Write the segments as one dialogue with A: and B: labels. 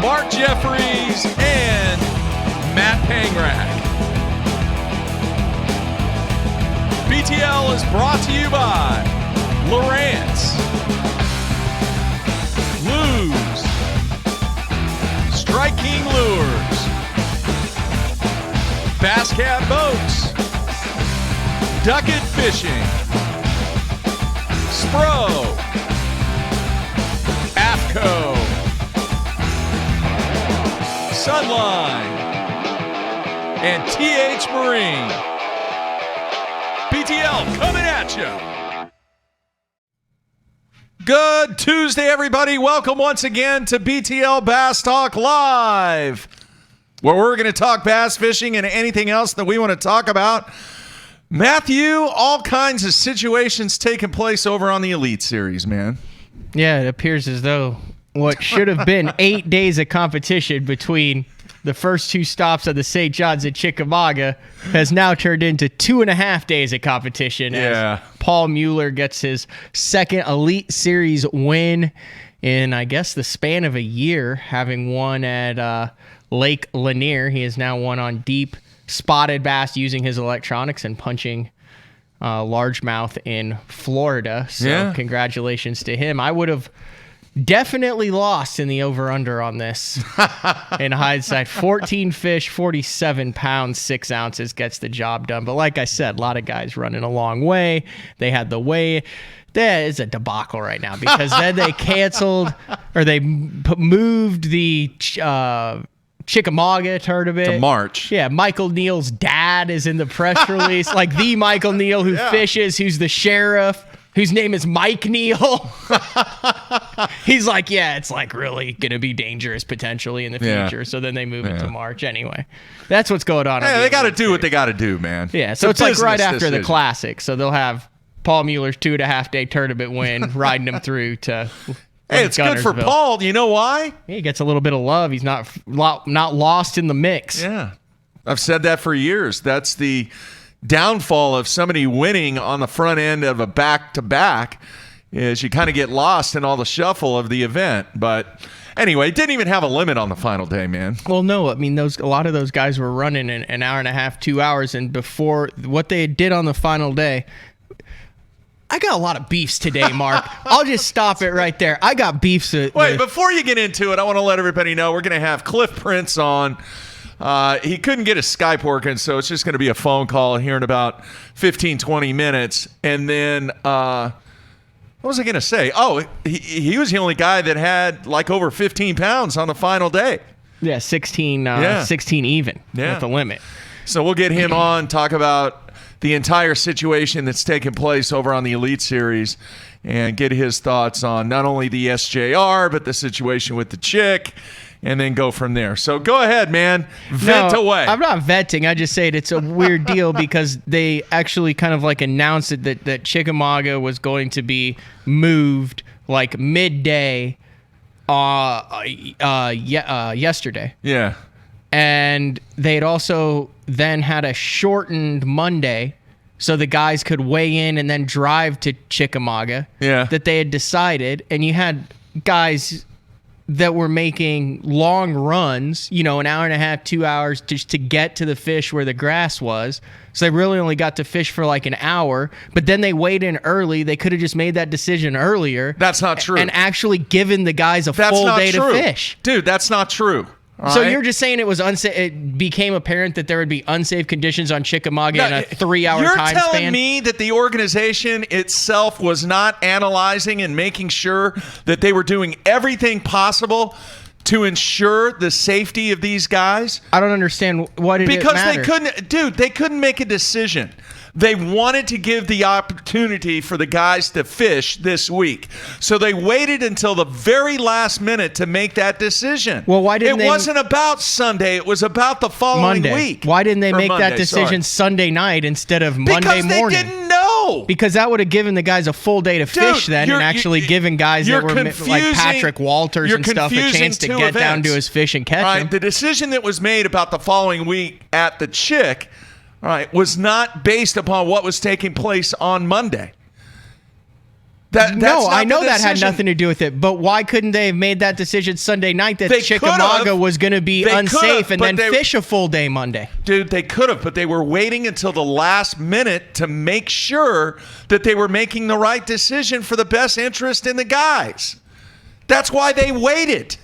A: Mark Jeffries, and Matt Pangrack. BTL is brought to you by Lowrance, Lose, Strike King Lures, Bass Cat Boats, Ducket Fishing, Spro, AFCO, Sunline, and TH Marine. BTL coming at you. Good Tuesday, everybody. Welcome once again to BTL Bass Talk Live, where we're going to talk bass fishing and anything else that we want to talk about. Matthew, all kinds of situations taking place over on the Elite Series, man.
B: Yeah, it appears as though what should have been 8 days of competition between the first two stops of the St. John's at Chickamauga has now turned into 2.5 days of competition.
A: Yeah.
B: As Paul Mueller gets his second Elite Series win in, I guess, the span of a year, having won at Lake Lanier. He has now won on deep spotted bass using his electronics and punching largemouth in Florida. So Congratulations to him. I would have definitely lost in the over-under on this. In hindsight, 14 fish, 47 pounds, 6 ounces gets the job done. But like I said, a lot of guys running a long way. They had the way. That is a debacle right now because then they canceled or they moved the Chickamauga tournament
A: to March.
B: Yeah, Michael Neal's dad is in the press release, like the Michael Neal who fishes, who's the sheriff, whose name is Mike Neal. He's like, yeah, it's like really going to be dangerous potentially in the future. So then they move it to March anyway. That's what's going on.
A: Yeah, they got to do what they got to do, man.
B: Yeah, so it's like right after the Classic. So they'll have Paul Mueller's 2.5 day tournament win riding him through to.
A: Hey, it's good for Paul. You know why?
B: He gets a little bit of love. He's not lost in the mix.
A: Yeah. I've said that for years. That's the downfall of somebody winning on the front end of a back-to-back is you kind of get lost in all the shuffle of the event. But anyway, it didn't even have a limit on the final day, man.
B: Well, no. I mean, a lot of those guys were running an hour and a half, 2 hours. And before what they did on the final day, I got a lot of beefs today, Mark. I'll just stop it right there. I got beefs.
A: Wait, before you get into it, I want to let everybody know we're going to have Cliff Prince on. He couldn't get his Skype working, so it's just going to be a phone call here in about 15, 20 minutes. And then, what was I going to say? Oh, he was the only guy that had like over 15 pounds on the final day.
B: Yeah, 16 even with the limit.
A: So we'll get him on, talk about the entire situation that's taken place over on the Elite Series and get his thoughts on not only the SJR, but the situation with the chick, and then go from there. So go ahead, man. Vent away.
B: I'm not venting. I just said it's a weird deal because they actually kind of like announced it that Chickamauga was going to be moved like midday yesterday.
A: Yeah.
B: And they'd also then had a shortened Monday so the guys could weigh in and then drive to Chickamauga.
A: Yeah.
B: That they had decided. And you had guys that were making long runs, an hour and a half, 2 hours just to get to the fish where the grass was. So they really only got to fish for like an hour. But then they weighed in early. They could have just made that decision earlier.
A: That's not true.
B: And actually given the guys a full day to fish.
A: Dude, that's not true.
B: So you're just saying it was unsafe. It became apparent that there would be unsafe conditions on Chickamauga in a 3-hour time span.
A: You're telling me that the organization itself was not analyzing and making sure that they were doing everything possible to ensure the safety of these guys?
B: I don't understand why did it matter?
A: They couldn't make a decision. They wanted to give the opportunity for the guys to fish this week. So they waited until the very last minute to make that decision.
B: Well, why didn't
A: it wasn't about Sunday. It was about the following week.
B: Why didn't they make that decision Sunday night instead of Monday morning?
A: Because they didn't know.
B: Because that would have given the guys a full day to fish then and actually given guys that were like Patrick Walters and stuff a chance to get down to his fish and catch him.
A: The decision that was made about the following week at the Chick was not based upon what was taking place on Monday.
B: No, I know that had nothing to do with it, but why couldn't they have made that decision Sunday night that Chickamauga was going to be unsafe and then fish a full day Monday?
A: Dude, they could have, but they were waiting until the last minute to make sure that they were making the right decision for the best interest in the guys. That's why they waited.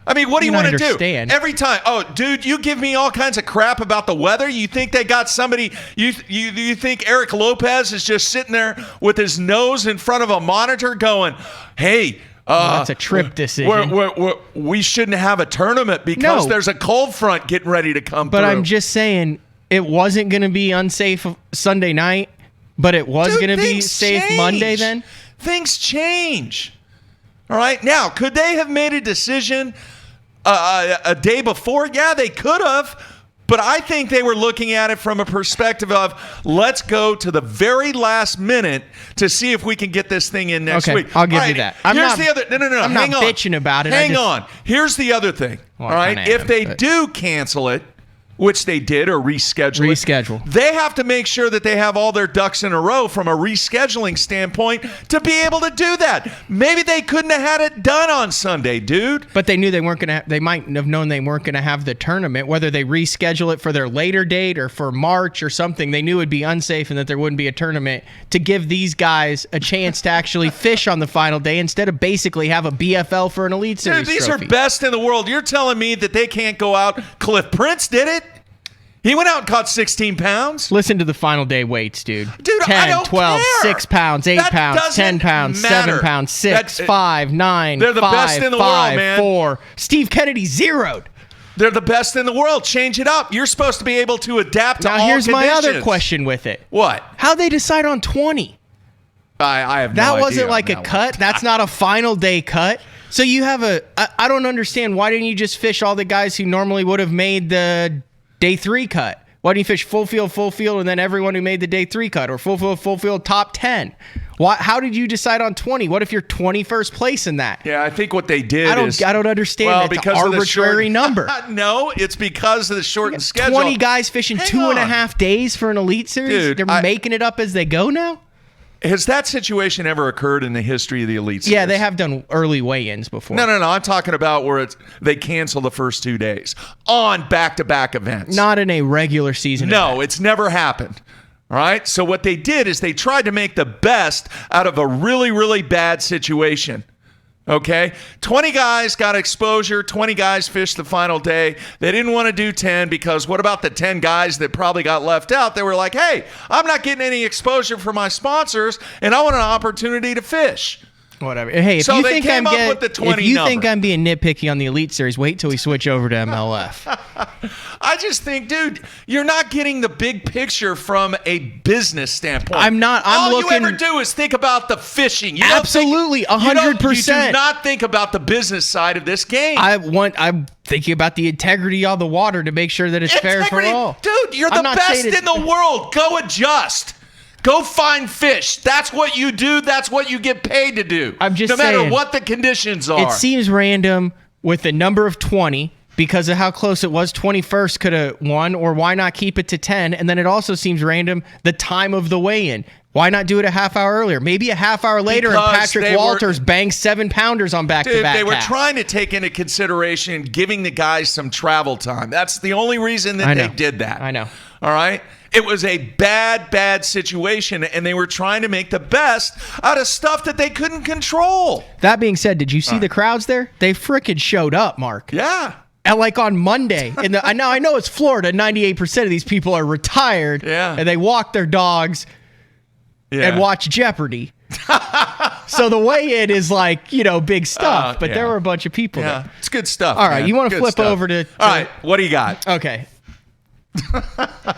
A: I mean, what do you want to do? Every time, oh, dude, you give me all kinds of crap about the weather. You think they got somebody, you think Eric Lopez is just sitting there with his nose in front of a monitor going, hey,
B: that's a trip decision.
A: We shouldn't have a tournament because there's a cold front getting ready to come through.
B: But I'm just saying, it wasn't going to be unsafe Sunday night, but it was going to be safe Monday then?
A: Things change. All right. Now, could they have made a decision a day before? Yeah, they could have. But I think they were looking at it from a perspective of, let's go to the very last minute to see if we can get this thing in next week.
B: I'll give you that.
A: I'm not
B: bitching about it.
A: Hang on. Here's the other thing. All right. If they do cancel it, which they did, or reschedule. They have to make sure that they have all their ducks in a row from a rescheduling standpoint to be able to do that. Maybe they couldn't have had it done on Sunday, dude.
B: But they knew they weren't going to. They might have known they weren't going to have the tournament, whether they reschedule it for their later date or for March or something. They knew it'd be unsafe and that there wouldn't be a tournament to give these guys a chance to actually fish on the final day instead of basically have a BFL for an Elite Series.
A: Dude, these
B: trophy.
A: are best in the world. You're telling me that they can't go out? Cliff Prince did it. He went out and caught 16 pounds.
B: Listen to the final day weights, dude.
A: 10,
B: I don't 12,
A: care.
B: 6 pounds, 8 pounds, 10 pounds,
A: matter.
B: 7 pounds, 6, 5, 9,
A: They're the
B: 5,
A: best in the
B: 5,
A: world, man.
B: 4. Steve Kennedy zeroed.
A: They're the best in the world. Change it up. You're supposed to be able to adapt to all conditions.
B: Now, here's my other question with it.
A: What?
B: How'd they decide on 20?
A: I have no idea.
B: That wasn't like a cut. That's not a final day cut. So you have I don't understand. Why didn't you just fish all the guys who normally would have made the day 3 cut? Why didn't you fish full field, and then everyone who made the day 3 cut, or full field top 10? How did you decide on 20? What if you're 21st place in that?
A: Yeah, I think what they did
B: I don't understand. Well, because an arbitrary number.
A: No, it's because of the shortened schedule.
B: 20 guys fishing 2.5 days for an Elite Series.
A: Dude,
B: they're making it up as they go now.
A: Has that situation ever occurred in the history of the Elite Series?
B: Yeah, they have done early weigh-ins before.
A: No. I'm talking about where they cancel the first 2 days on back-to-back events.
B: Not in a regular season event.
A: It's never happened. All right? So what they did is they tried to make the best out of a really, really bad situation. Okay? 20 guys got exposure. 20 guys fished the final day. They didn't want to do 10 because what about the 10 guys that probably got left out? They were like, hey, I'm not getting any exposure for my sponsors, and I want an opportunity to fish.
B: Whatever. Hey, if
A: so
B: you
A: they
B: think
A: came up with the 20
B: if you
A: number.
B: think I'm being nitpicky on the Elite Series, wait till we switch over to MLF.
A: I just think, dude, you're not getting the big picture from a business standpoint.
B: I'm not. All
A: you ever do is think about the fishing.
B: Absolutely, 100%.
A: You do not think about the business side of this game.
B: I'm thinking about the integrity of the water to make sure that it's fair for all.
A: Dude, you're the best in the world. Go adjust. Go find fish. That's what you do. That's what you get paid to do.
B: I'm just
A: no matter
B: saying,
A: what the conditions are.
B: It seems random with the number of 20 because of how close it was. 21st could have won, or why not keep it to 10? And then it also seems random the time of the weigh-in. Why not do it a half hour earlier? Maybe a half hour later and Patrick Walters bangs 7-pounders on back-to-back.
A: They were trying to take into consideration giving the guys some travel time. That's the only reason that they did that.
B: I know.
A: All right? It was a bad situation, and they were trying to make the best out of stuff that they couldn't control.
B: That being said, did you see the crowds there? They freaking showed up, Mark.
A: Yeah.
B: And like on Monday, I know it's Florida. 98% of these people are retired.
A: Yeah.
B: And they walk their dogs and watch Jeopardy. So the weigh-in is like, big stuff. But there were a bunch of people there.
A: It's good stuff.
B: All right, you want to flip over to...
A: All right, what do you got?
B: Okay.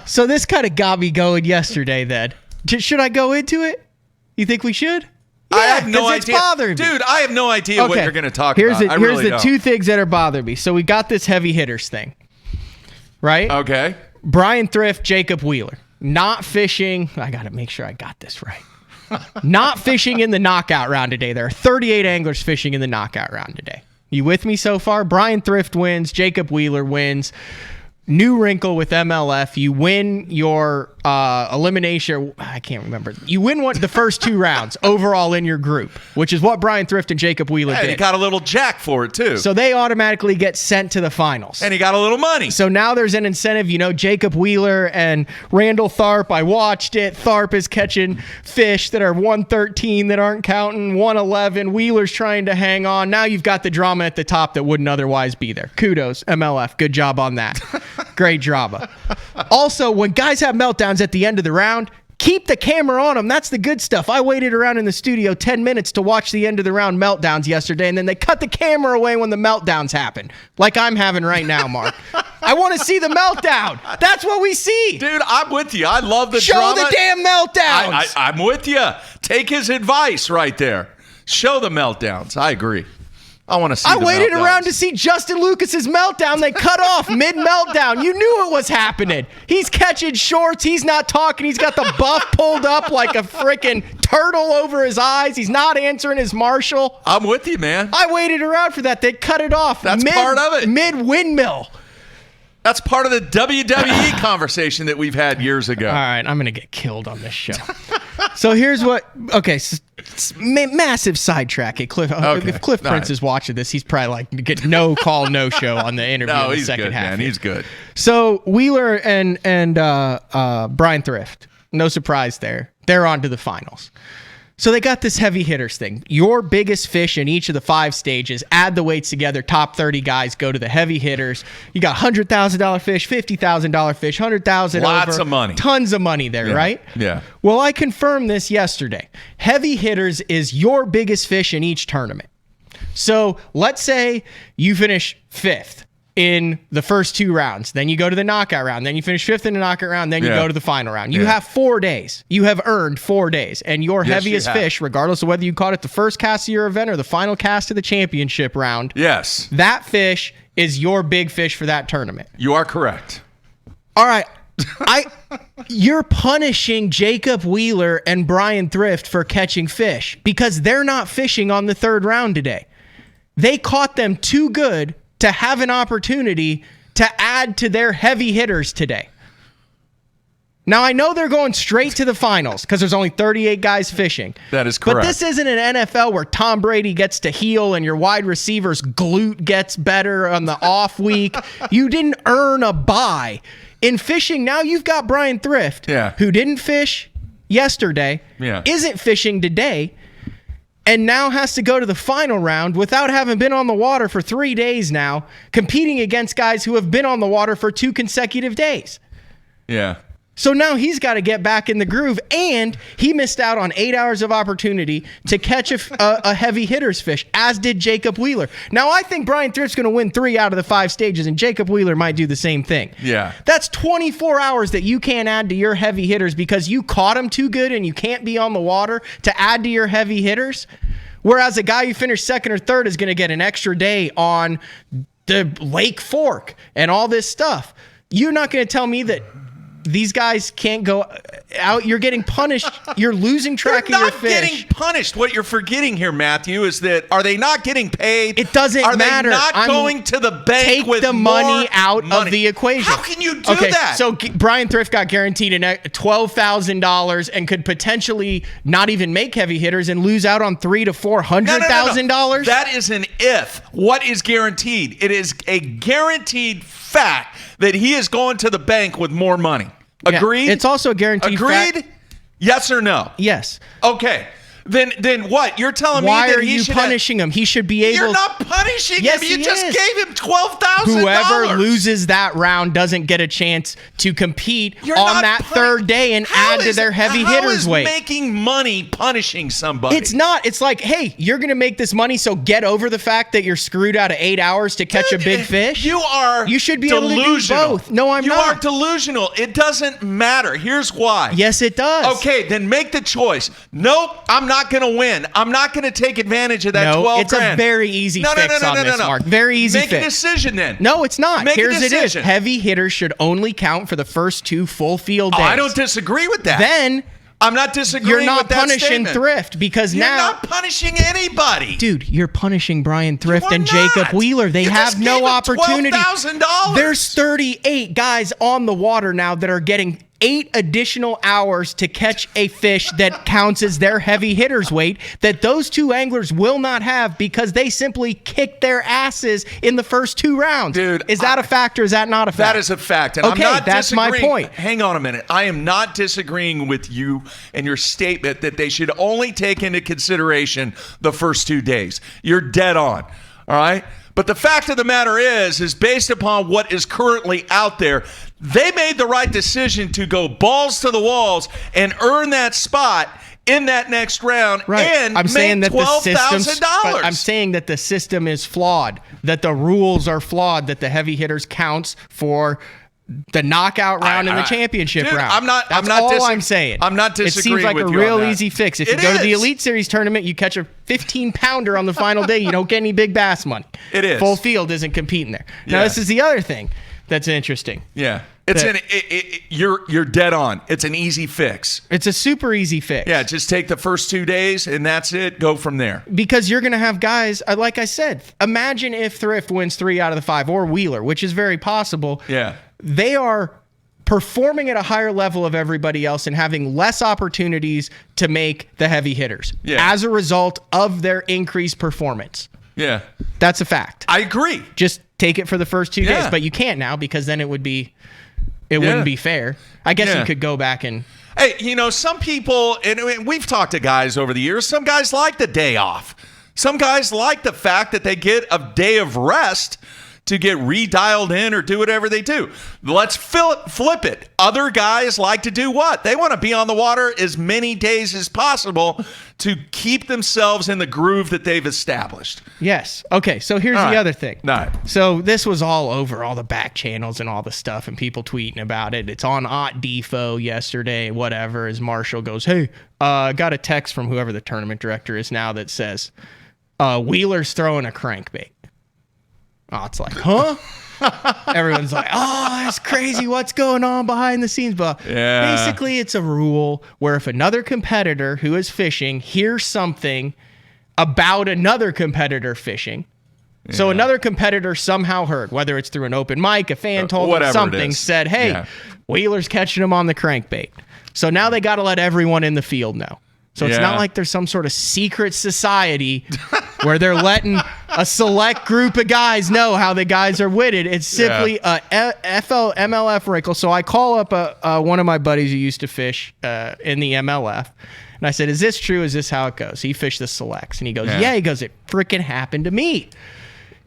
B: So this kind of got me going yesterday then. Should I go into it? You think we should?
A: I have no idea.
B: It's bothering me.
A: Dude, I have no idea what you're going to talk
B: about.
A: Here's
B: the two things that are bothering me. So we got this heavy hitters thing, right?
A: Okay.
B: Brian Thrift, Jacob Wheeler. Not fishing. I got to make sure I got this right. Not fishing in the knockout round today. There are 38 anglers fishing in the knockout round today. You with me so far? Brian Thrift wins. Jacob Wheeler wins. new wrinkle with MLF. You win your elimination. I can't remember. You win the first 2 rounds overall in your group, which is what Brian Thrift and Jacob Wheeler
A: And
B: did.
A: he got a little jack for it, too.
B: So they automatically get sent to the finals.
A: And he got a little money.
B: So now there's an incentive. Jacob Wheeler and Randall Tharp, I watched it. Tharp is catching fish that are 113 that aren't counting, 111. Wheeler's trying to hang on. Now you've got the drama at the top that wouldn't otherwise be there. Kudos, MLF. Good job on that. Great drama. Also, when guys have meltdowns at the end of the round, keep the camera on them. That's the good stuff. I waited around in the studio 10 minutes to watch the end of the round meltdowns yesterday, and then they cut the camera away when the meltdowns happen, like I'm having right now, Mark. I want to see the meltdown. That's what we see.
A: Dude, I'm with you. I love the
B: Show
A: drama.
B: the damn meltdowns.
A: I'm with you. Take his advice right there. Show the meltdowns. I agree. I want to see
B: I
A: the
B: waited
A: meltdowns.
B: around to see Justin Lucas's meltdown. They cut off mid-meltdown. You knew it was happening. He's catching shorts. He's not talking. He's got the buff pulled up like a freaking turtle over his eyes. He's not answering his marshal.
A: I'm with you, man.
B: I waited around for that. They cut it off.
A: That's part of it.
B: Mid-windmill.
A: That's part of the WWE conversation that we've had years ago.
B: All right, I'm going to get killed on this show. So here's what. Okay, massive sidetrack. If Cliff Prince is watching this, he's probably like, get no call, no show on the interview in the second half.
A: Man. He's good.
B: So Wheeler and Brian Thrift, no surprise there. They're on to the finals. So they got this heavy hitters thing. Your biggest fish in each of the 5 stages, add the weights together, top 30 guys go to the heavy hitters. You got $100,000 fish, $50,000 fish, $100,000
A: Lots of money.
B: Tons of money there, right?
A: Yeah.
B: Well, I confirmed this yesterday. Heavy hitters is your biggest fish in each tournament. So let's say you finish 5th in the first 2 rounds. Then you go to the knockout round. Then you finish 5th in the knockout round. Then you go to the final round. You have 4 days. You have earned 4 days. And your heaviest fish, regardless of whether you caught it the first cast of your event or the final cast of the championship round, that fish is your big fish for that tournament.
A: You are correct.
B: All right. You're punishing Jacob Wheeler and Brian Thrift for catching fish because they're not fishing on the 3rd round today. They caught them too good to have an opportunity to add to their heavy hitters today. Now, I know they're going straight to the finals because there's only 38 guys fishing.
A: That is correct.
B: But this isn't an NFL where Tom Brady gets to heel and your wide receiver's glute gets better on the off week. You didn't earn a bye. In fishing, now you've got Brian Thrift, who didn't fish yesterday, isn't fishing today, and now has to go to the final round without having been on the water for 3 days now, competing against guys who have been on the water for 2 consecutive days.
A: Yeah.
B: So now he's got to get back in the groove, and he missed out on 8 hours of opportunity to catch a heavy hitter's fish, as did Jacob Wheeler. Now, I think Brian Thrift's going to win 3 out of the 5 stages, and Jacob Wheeler might do the same thing.
A: Yeah.
B: That's 24 hours that you can't add to your heavy hitters because you caught them too good and you can't be on the water to add to your heavy hitters. Whereas a guy who finished 2nd or 3rd is going to get an extra day on the Lake Fork and all this stuff. You're not going to tell me that these guys can't go out. You're getting punished. You're losing track of your fish.
A: They're not getting punished. What you're forgetting here, Matthew, is that are they not getting paid?
B: It doesn't matter.
A: Are they not going to the bank with
B: the money out of the equation?
A: How can you do that?
B: So Brian Thrift got guaranteed $12,000 and could potentially not even make heavy hitters and lose out on $300,000 to $400,000.
A: No. That is an if. What is guaranteed? It is a guaranteed fact that he is going to the bank with more money. Agreed?
B: Yeah, it's also a guaranteed fact.
A: Agreed? Yes or no?
B: Yes.
A: Okay. Then what? You're telling me that
B: why are you punishing him? He should be able.
A: You're not punishing
B: yes,
A: him. You just gave him $12,000.
B: Whoever loses that round doesn't get a chance to compete on that 3rd day and add to their heavy hitters weight.
A: How is making money punishing somebody?
B: It's not. It's like, hey, you're going to make this money, so get over the fact that you're screwed out of 8 hours to catch a big fish.
A: You
B: should be
A: delusional.
B: able to do both. No, I'm not.
A: You are delusional. It doesn't matter. Here's why.
B: Yes, it does.
A: Okay, then make the choice. Nope, I'm not going to win. I'm not going to take advantage of that $12,000.
B: It's a very easy fix on this, Mark. Very easy fix.
A: Make a decision then.
B: No, it's not.
A: Here's a decision.
B: It is. Heavy hitters should only count for the first 2 full field days.
A: I don't disagree with that.
B: Then
A: I'm not disagreeing
B: You're not
A: with that
B: punishing
A: statement.
B: Thrift because
A: You're
B: now
A: not punishing anybody.
B: dude, you're punishing Brian Thrift
A: You are
B: and Jacob
A: not.
B: Wheeler. They
A: You
B: have
A: just
B: no
A: gave him
B: opportunity.
A: $12,000.
B: There's 38 guys on the water now that are getting 8 additional hours to catch a fish that counts as their heavy hitter's weight that those 2 anglers will not have because they simply kicked their asses in the first 2 rounds.
A: Dude,
B: is that a fact or is that not a fact?
A: That is a fact. And
B: Okay,
A: I'm not
B: that's my
A: disagreeing.
B: point.
A: Hang on a minute. I am not disagreeing with you and your statement that they should only take into consideration the first 2 days. You're dead on. All right? But the fact of the matter is based upon what is currently out there, they made the right decision to go balls to the walls and earn that spot in that next round and
B: I'm saying
A: make
B: that
A: $12,000.
B: I'm saying that the system is flawed, that the rules are flawed, that the heavy hitters counts for the knockout round and the championship
A: dude,
B: round.
A: That's
B: I'm not saying.
A: I'm not disagreeing
B: It seems like
A: with
B: a
A: you on
B: real
A: that.
B: easy fix. If you
A: It
B: go to the
A: is.
B: Elite Series tournament, you catch a 15-pounder on the final day. You don't get any big bass money.
A: It is.
B: Full field isn't competing there. Now,
A: Yeah.
B: this is the other thing that's interesting.
A: Yeah. You're dead on. It's an easy fix.
B: It's a super easy fix.
A: Yeah, just take the first 2 days and that's it. Go from there.
B: Because you're going to have guys, like I said, imagine if Thrift wins 3 out of the 5 or Wheeler, which is very possible.
A: Yeah.
B: They are performing at a higher level of everybody else and having less opportunities to make the heavy hitters as a result of their increased performance.
A: Yeah.
B: That's a fact.
A: I agree.
B: Just take it for the first 2 days, but you can't now because then it wouldn't be fair. I guess you could go back and
A: Hey, some people, and we've talked to guys over the years, some guys like the day off. Some guys like the fact that they get a day of rest to get redialed in or do whatever they do. Let's flip it. Other guys like to do what? They want to be on the water as many days as possible to keep themselves in the groove that they've established.
B: Yes. Okay, so here's
A: All
B: the
A: right.
B: other thing.
A: All right.
B: So this was all over all the back channels and all the stuff and people tweeting about it. It's on Ot Defo yesterday, whatever, as Marshall goes, hey, I got a text from whoever the tournament director is now that says, Wheeler's throwing a crankbait. Oh, it's like, huh? Everyone's like, oh, that's crazy. What's going on behind the scenes? But basically, it's a rule where if another competitor who is fishing hears something about another competitor fishing, so another competitor somehow heard, whether it's through an open mic, a fan told them something, said, hey, Wheeler's catching him on the crankbait. So now they got to let everyone in the field know. So it's not like there's some sort of secret society where they're letting a select group of guys know how the guys are witted. It's simply a MLF wrinkle. So I call up one of my buddies who used to fish in the MLF. And I said, is this true? Is this how it goes? He fished the selects. And he goes, yeah. He goes, it freaking happened to me.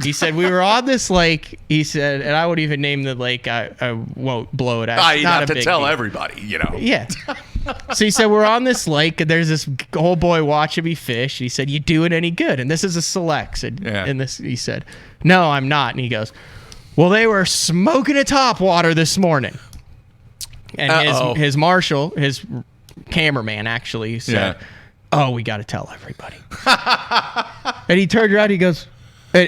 B: He said, we were on this lake. He said, and I would even name the lake. I won't blow it out.
A: You'd have to tell everybody,
B: Yeah. So he said, we're on this lake, and there's this old boy watching me fish. He said, you doing any good? And this is a select. And he said, no, I'm not. And he goes, well, they were smoking a topwater this morning. And his marshal, his cameraman actually said, oh, we got to tell everybody. And he turned around, he goes,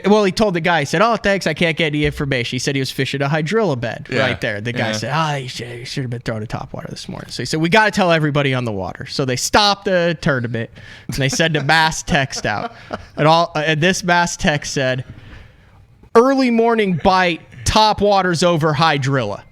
B: well, he told the guy, he said, oh, thanks, I can't get any information. He said he was fishing a hydrilla bed right there. The guy said, you should have been throwing a topwater this morning. So he said, we got to tell everybody on the water. So they stopped the tournament, and they sent a mass text out. And this mass text said, early morning bite, topwater's over hydrilla.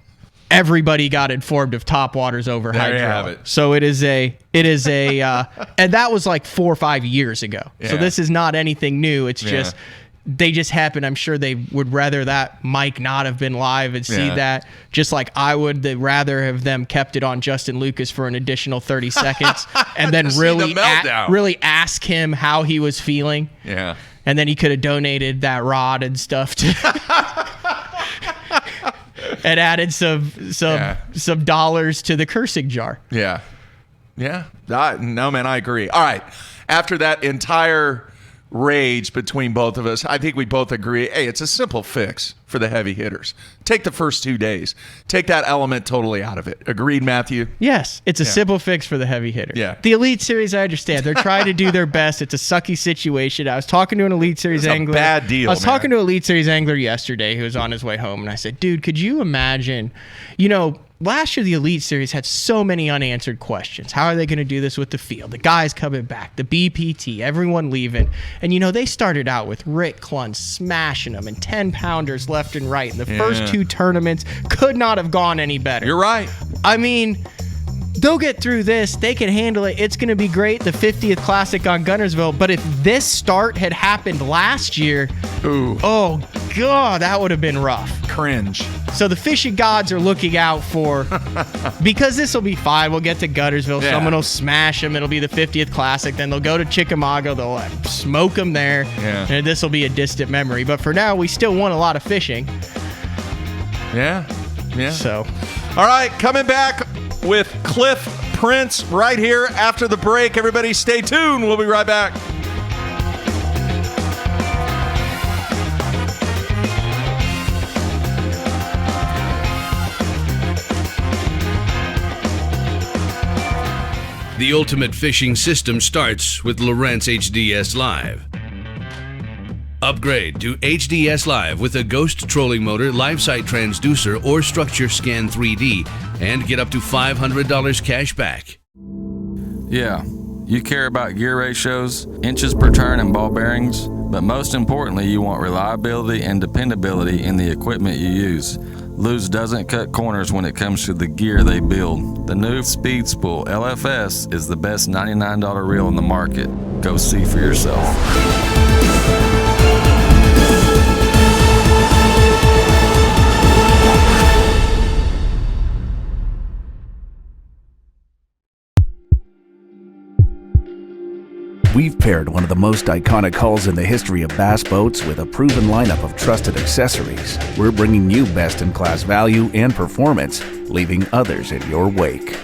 B: Everybody got informed of topwater's over hydrilla.
A: There you have it.
B: So it is a, and that was like 4 or 5 years ago. So this is not anything new. It's just, they just happen. I'm sure they would rather that Mike not have been live and see that, just like I would. They'd rather have them kept it on Justin Lucas for an additional 30 seconds and then really ask him how he was feeling.
A: Yeah.
B: And then he could have donated that rod and stuff to and added some dollars to the cursing jar.
A: Yeah. Yeah. No, man, I agree. All right. After that entire rage between both of us, I think we both agree, hey, it's a simple fix for the heavy hitters. Take the first 2 days. Take that element totally out of it. Agreed, Matthew?
B: Yes, it's a simple fix for the heavy hitters.
A: Yeah.
B: The Elite Series, I understand. They're trying to do their best. It's a sucky situation. I was talking to an Elite Series angler.
A: Bad deal,
B: I was talking to an Elite Series angler yesterday who was on his way home, and I said, dude, could you imagine, last year the Elite Series had so many unanswered questions. How are they going to do this with the field? The guys coming back, the BPT, everyone leaving. And, they started out with Rick Clunn smashing them and 10-pounders left and right. And the first 2 tournaments could not have gone any better.
A: You're right.
B: I mean, they'll get through this. They can handle it. It's going to be great, the 50th Classic on Guntersville. But if this start had happened last year, oh, God, that would have been rough.
A: Cringe.
B: So the fishing gods are looking out for, because this will be fine. We'll get to Guntersville.
A: Yeah.
B: Someone will smash them. It'll be the 50th Classic. Then they'll go to Chickamauga. They'll smoke them there.
A: Yeah.
B: And this will be a distant memory. But for now, we still want a lot of fishing.
A: Yeah.
B: So,
A: All right, coming back with Cliff Prince right here after the break. Everybody stay tuned. We'll be right back.
C: The ultimate fishing system starts with Lowrance HDS Live. Upgrade to HDS Live with a Ghost trolling motor, live sight transducer, or Structure Scan 3D, and get up to $500 cash back.
D: Yeah, you care about gear ratios, inches per turn, and ball bearings, but most importantly, you want reliability and dependability in the equipment you use. Luz doesn't cut corners when it comes to the gear they build. The new Speed Spool LFS is the best $99 reel in the market. Go see for yourself.
E: We've paired one of the most iconic hulls in the history of bass boats with a proven lineup of trusted accessories. We're bringing you best-in-class value and performance, leaving others in your wake.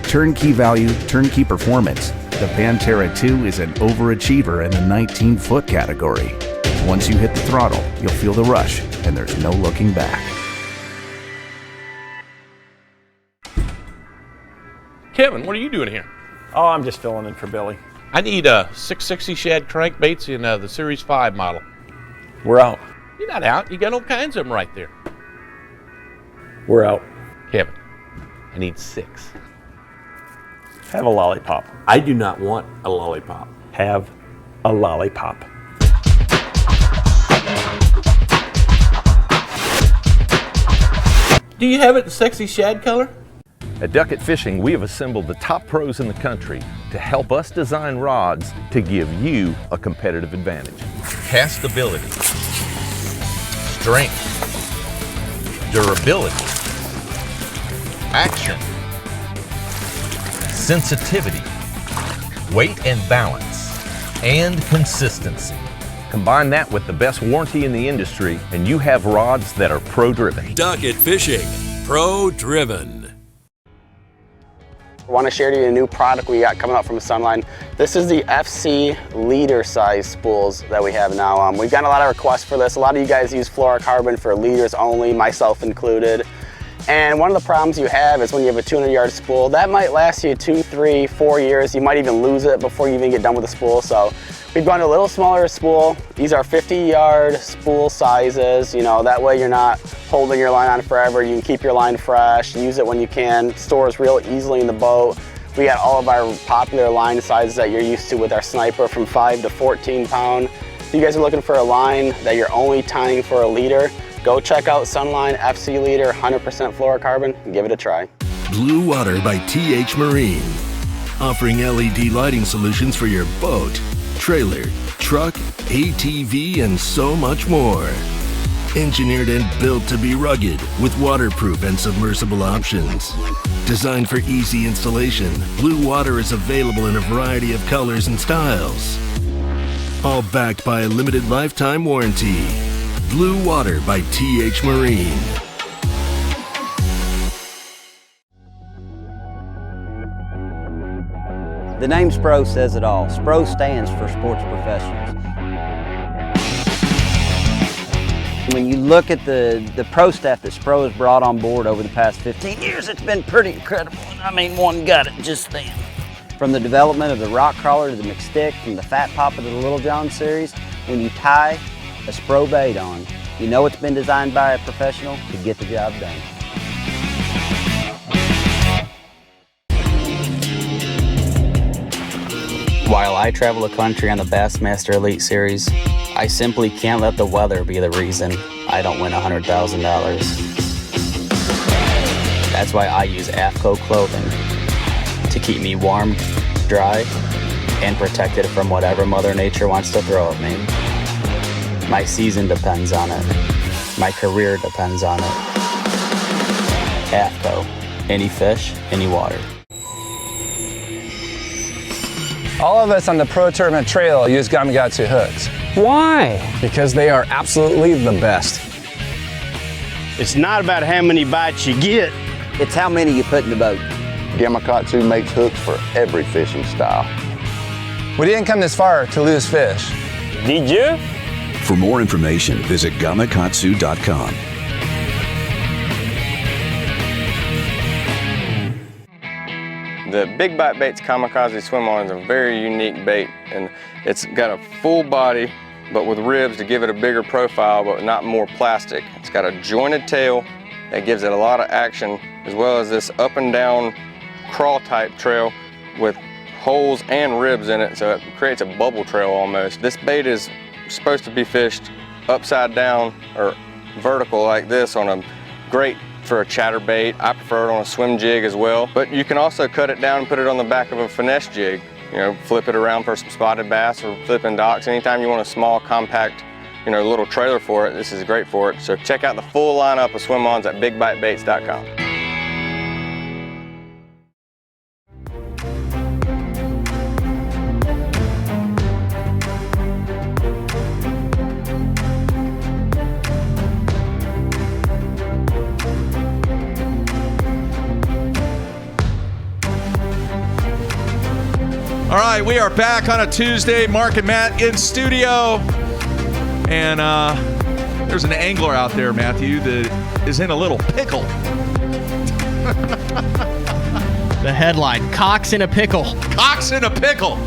E: Turnkey value, turnkey performance. The Pantera 2 is an overachiever in the 19-foot category. Once you hit the throttle, you'll feel the rush, and there's no looking back.
F: Kevin, what are you doing here?
G: Oh, I'm just filling in for Billy.
F: I need a 660 shad crankbaits in the Series 5 model.
G: We're out.
F: You're not out. You got all kinds of them right there.
G: We're out.
F: Kevin, I need 6.
G: Have a lollipop.
F: I do not want a lollipop.
G: Have a lollipop.
F: Do you have it the sexy shad color?
H: At Duckett Fishing, we have assembled the top pros in the country to help us design rods to give you a competitive advantage. Castability, strength, durability, action, sensitivity, weight and balance, and consistency. Combine that with the best warranty in the industry, and you have rods that are pro-driven.
I: Duckett Fishing, pro-driven.
J: I want to share with you a new product we got coming out from Sunline. This is the FC leader size spools that we have now. We've gotten a lot of requests for this. A lot of you guys use fluorocarbon for leaders only, myself included. And one of the problems you have is when you have a 200-yard spool, that might last you 2, 3, 4 years. You might even lose it before you even get done with the spool. So we've gone to a little smaller spool. These are 50-yard spool sizes. That way you're not holding your line on forever. You can keep your line fresh, use it when you can, stores real easily in the boat. We got all of our popular line sizes that you're used to with our Sniper from 5 to 14 pound. If you guys are looking for a line that you're only tying for a leader, go check out Sunline FC Leader 100% fluorocarbon and give it a try.
I: Blue Water by TH Marine. Offering LED lighting solutions for your boat, trailer, truck, ATV, and so much more. Engineered and built to be rugged with waterproof and submersible options. Designed for easy installation, Blue Water is available in a variety of colors and styles. All backed by a limited lifetime warranty. Blue Water by TH Marine.
K: The name SPRO says it all. SPRO stands for Sports Professionals. When you look at the pro staff that SPRO has brought on board over the past 15 years, it's been pretty incredible. One got it just then. From the development of the Rock Crawler to the McStick, from the Fat Papa to the Little John series, when you tie a SPRO bait on, you know it's been designed by a professional to get the job done.
J: While I travel the country on the Bassmaster Elite Series, I simply can't let the weather be the reason I don't win $100,000. That's why I use AFCO clothing to keep me warm, dry, and protected from whatever Mother Nature wants to throw at me. My season depends on it. My career depends on it. AFCO. Any fish, any water.
L: All of us on the Pro Tournament Trail use Gamakatsu hooks.
M: Why?
L: Because they are absolutely the best.
M: It's not about how many bites you get.
K: It's how many you put in the boat.
N: Gamakatsu makes hooks for every fishing style.
L: We didn't come this far to lose fish.
M: Did you?
O: For more information, visit gamakatsu.com.
P: The Big Bite Baits Kamikaze Swim On is a very unique bait, and it's got a full body but with ribs to give it a bigger profile but not more plastic. It's got a jointed tail that gives it a lot of action, as well as this up and down crawl type trail with holes and ribs in it, so it creates a bubble trail almost. This bait is supposed to be fished upside down or vertical like this on a grate for a chatterbait. I prefer it on a swim jig as well, but you can also cut it down and put it on the back of a finesse jig. You know, flip it around for some spotted bass or flipping docks. Anytime you want a small, compact, little trailer for it, this is great for it. So check out the full lineup of swim-ons at bigbitebaits.com.
A: All right, we are back on a Tuesday. Mark and Matt in studio. And there's an angler out there, Matthew, that is in a little pickle.
B: The headline, Cox in a pickle.
A: Cox in a pickle.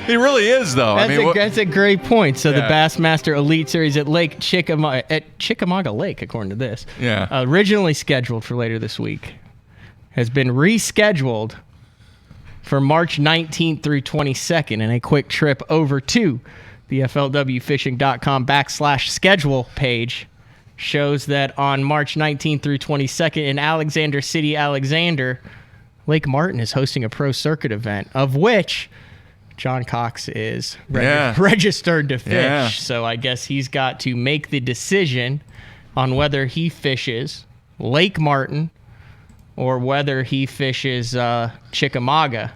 A: He really is, though.
B: That's a great point. So
A: Yeah.
B: the Bassmaster Elite Series at Chickamauga Lake, according to this, originally scheduled for later this week, has been rescheduled for March 19th through 22nd, and a quick trip over to the FLWfishing.com/schedule page shows that on March 19th through 22nd in Alexander City, Alexander, Lake Martin is hosting a pro circuit event, of which John Cox is registered to fish.
A: Yeah.
B: So I guess he's got to make the decision on whether he fishes Lake Martin or whether he fishes Chickamauga.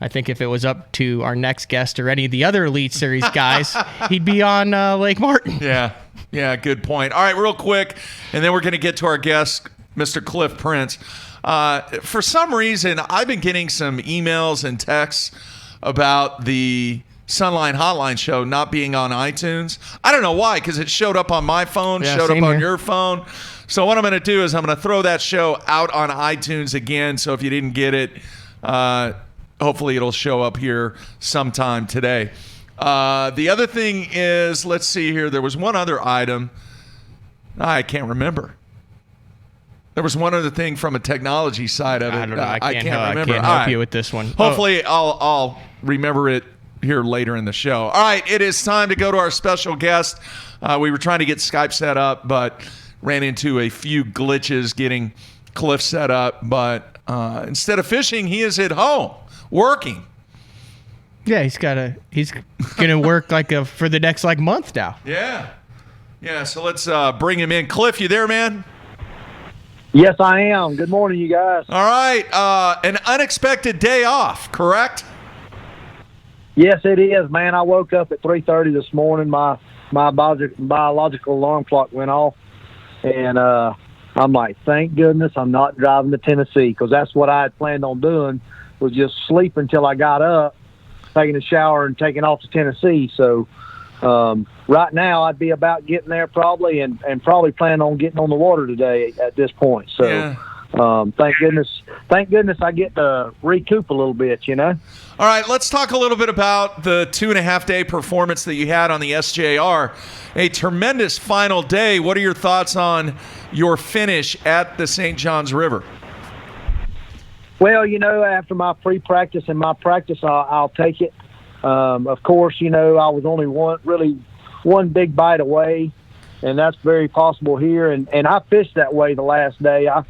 B: I think if it was up to our next guest or any of the other Elite Series guys, he'd be on Lake Martin.
A: Yeah, good point. All right, real quick, and then we're going to get to our guest, Mr. Cliff Prince. For some reason, I've been getting some emails and texts about the Sunline Hotline show not being on iTunes. I don't know why, because it showed up on my phone, showed up on your phone. So what I'm going to do is I'm going to throw that show out on iTunes again. So if you didn't get it, hopefully it'll show up here sometime today. The other thing is, let's see here. There was one other item. I can't remember. There was one other thing from a technology side of it.
B: I don't know.
A: I can't remember.
B: I can't help you with this one.
A: Hopefully I'll remember it here later in the show. All right, it is time to go to our special guest. We were trying to get Skype set up, but ran into a few glitches getting Cliff set up. But instead of fishing, he is at home working.
B: Yeah, he's gonna work for the next month now.
A: Yeah. So let's bring him in. Cliff, you there, man?
Q: Yes, I am. Good morning, you guys.
A: All right. An unexpected day off, correct?
Q: Yes, it is, man. I woke up at 3:30 this morning. My biological alarm clock went off, and I'm like, thank goodness I'm not driving to Tennessee, because that's what I had planned on doing, was just sleep until I got up, taking a shower and taking off to Tennessee. So right now I'd be about getting there probably, and probably plan on getting on the water today at this point. So thank goodness I get to recoup a little bit,
A: All right, let's talk a little bit about the 2.5-day performance that you had on the SJR. A tremendous final day. What are your thoughts on your finish at the St. Johns River?
Q: Well, after my pre-practice and my practice, I'll take it. Of course, I was only one big bite away, and that's very possible here. And I fished that way the last day. I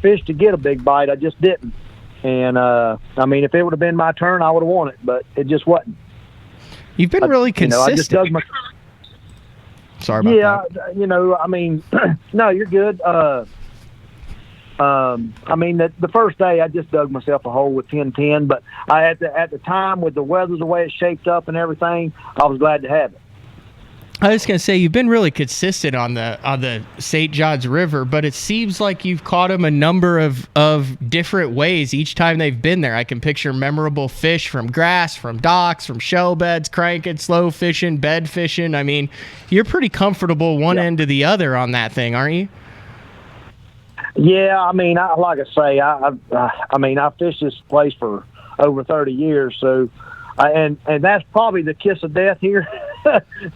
Q: fished to get a big bite. I just didn't. And, if it would have been my turn, I would have won it, but it just wasn't.
B: You've been really consistent.
Q: I just dug my...
B: Sorry about that.
Q: No, you're good. The first day I just dug myself a hole with 10-10, but at the time with the weather the way it shaped up and everything, I was glad to have it.
B: I was going to say, you've been really consistent on the St. John's River, but it seems like you've caught them a number of different ways each time they've been there. I can picture memorable fish from grass, from docks, from shell beds, cranking, slow fishing, bed fishing. I mean, you're pretty comfortable one end to the other on that thing, aren't you?
Q: Yeah, like I say, I fished this place for over 30 years, so and that's probably the kiss of death here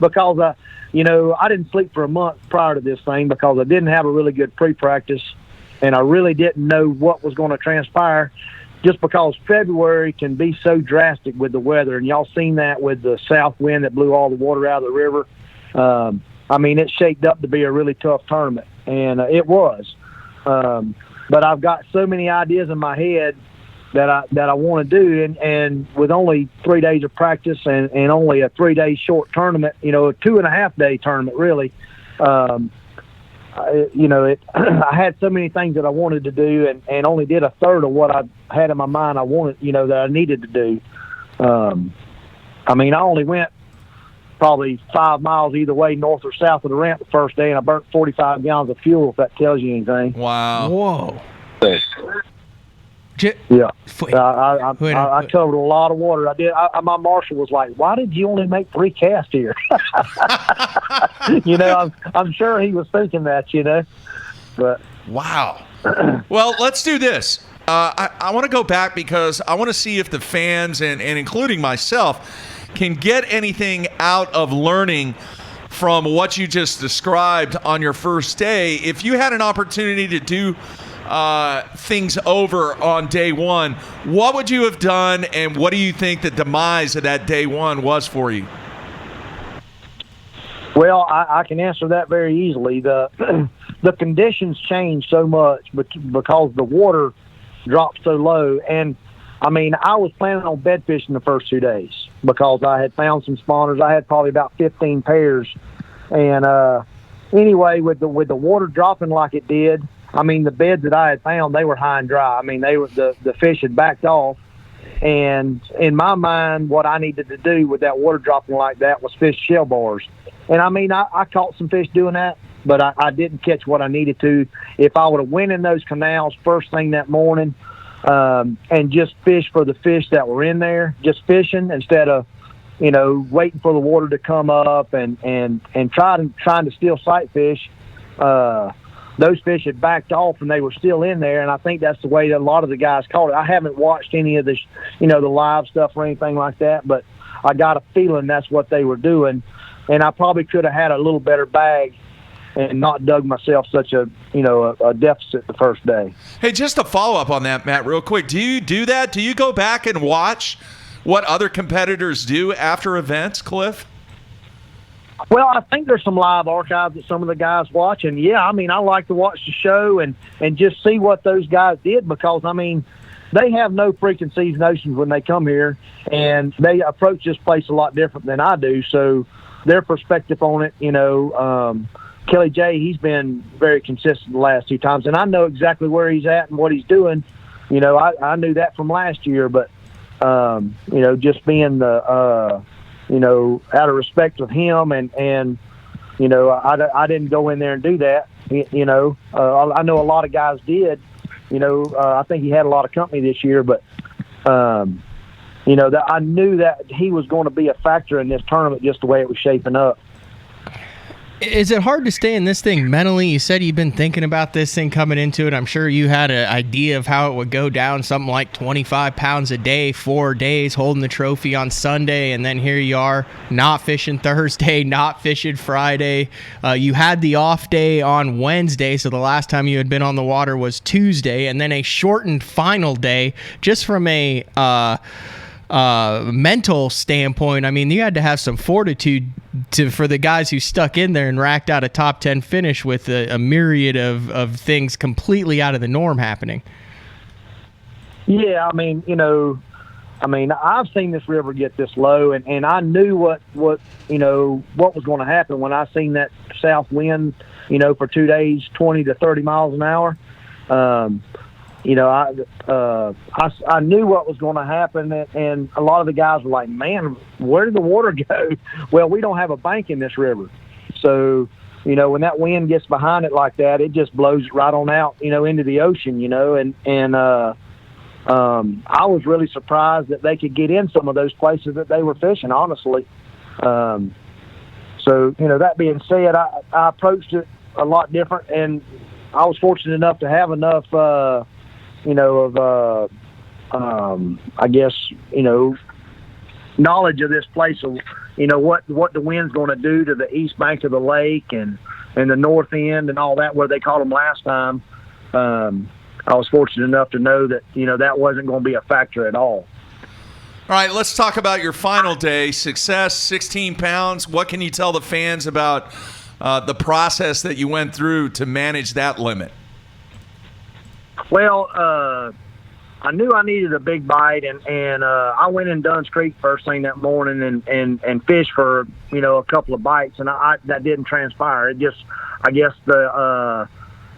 Q: because I didn't sleep for a month prior to this thing because I didn't have a really good pre-practice, and I really didn't know what was going to transpire, just because February can be so drastic with the weather, and y'all seen that with the south wind that blew all the water out of the river. It shaped up to be a really tough tournament, and it was. But I've got so many ideas in my head that I want to do, and with only 3 days of practice and only a 3-day short tournament, a 2.5-day tournament really. I had so many things that I wanted to do, and only did a third of what I had in my mind I wanted, that I needed to do. I only went probably 5 miles either way, north or south of the ramp the first day, and I burnt 45 gallons of fuel, if that tells you anything.
A: Wow.
B: Whoa.
Q: Yeah. I covered a lot of water. I did. My marshal was like, "Why did you only make 3 casts here?" I'm sure he was thinking that, but
A: wow. Well, let's do this. I want to go back because I want to see if the fans and including myself can get anything out of learning from what you just described on your first day. If you had an opportunity to do things over on day one, what would you have done, and what do you think the demise of that day one was for you?
Q: Well, I can answer that very easily. The conditions changed so much because the water dropped so low, and I was planning on bed fishing the first 2 days because I had found some spawners. I had probably about 15 pairs, and anyway, with the water dropping like it did, the beds that I had found, they were high and dry. They were the fish had backed off, and in my mind, what I needed to do with that water dropping like that was fish shell bars. And I caught some fish doing that, but I didn't catch what I needed to. If I would have went in those canals first thing that morning, and just fish for the fish that were in there, just fishing instead of, waiting for the water to come up and trying to steal sight fish. Those fish had backed off and they were still in there, and I think that's the way that a lot of the guys caught it. I haven't watched any of this, the live stuff or anything like that, but I got a feeling that's what they were doing, and I probably could have had a little better bag and not dug myself such a deficit the first day.
A: Hey, just to follow up on that, Matt, real quick, do you do that? Do you go back and watch what other competitors do after events, Cliff?
Q: Well, I think there's some live archives that some of the guys watch, and yeah, I like to watch the show and just see what those guys did because, they have no preconceived notions when they come here, and they approach this place a lot different than I do, so their perspective on it, Kelly J, he's been very consistent the last 2 times, and I know exactly where he's at and what he's doing. I knew that from last year, but, just being the, out of respect of him and I didn't go in there and do that. I know a lot of guys did. I think he had a lot of company this year, but, that I knew that he was going to be a factor in this tournament just the way it was shaping up.
B: Is it hard to stay in this thing mentally? You said you've been thinking about this thing coming into it. I'm sure you had an idea of how it would go down, something like 25 pounds a day, 4 days, holding the trophy on Sunday, and then here you are, not fishing Thursday, not fishing Friday. You had the off day on Wednesday, so the last time you had been on the water was Tuesday, and then a shortened final day. Just from a mental standpoint, I mean, you had to have some fortitude for the guys who stuck in there and racked out a top 10 finish with a myriad of things completely out of the norm happening.
Q: Yeah, I mean, I've seen this river get this low, and I knew what was going to happen when I seen that south wind, for 2 days, 20 to 30 miles an hour. I knew what was going to happen, and a lot of the guys were like, man, where did the water go? Well, we don't have a bank in this river. So, when that wind gets behind it like that, it just blows it right on out, into the ocean, and I was really surprised that they could get in some of those places that they were fishing, honestly. So, that being said, I approached it a lot different, and I was fortunate enough to have enough, knowledge of this place of, what the wind's going to do to the east bank of the lake and the north end and all that, where they caught them last time. I was fortunate enough to know that, that wasn't going to be a factor at all.
A: All right, let's talk about your final day. Success, 16 pounds. What can you tell the fans about the process that you went through to manage that limit?
Q: Well, I knew I needed a big bite, and I went in Dunn's Creek first thing that morning and fished for, a couple of bites, and that didn't transpire. It just, I guess the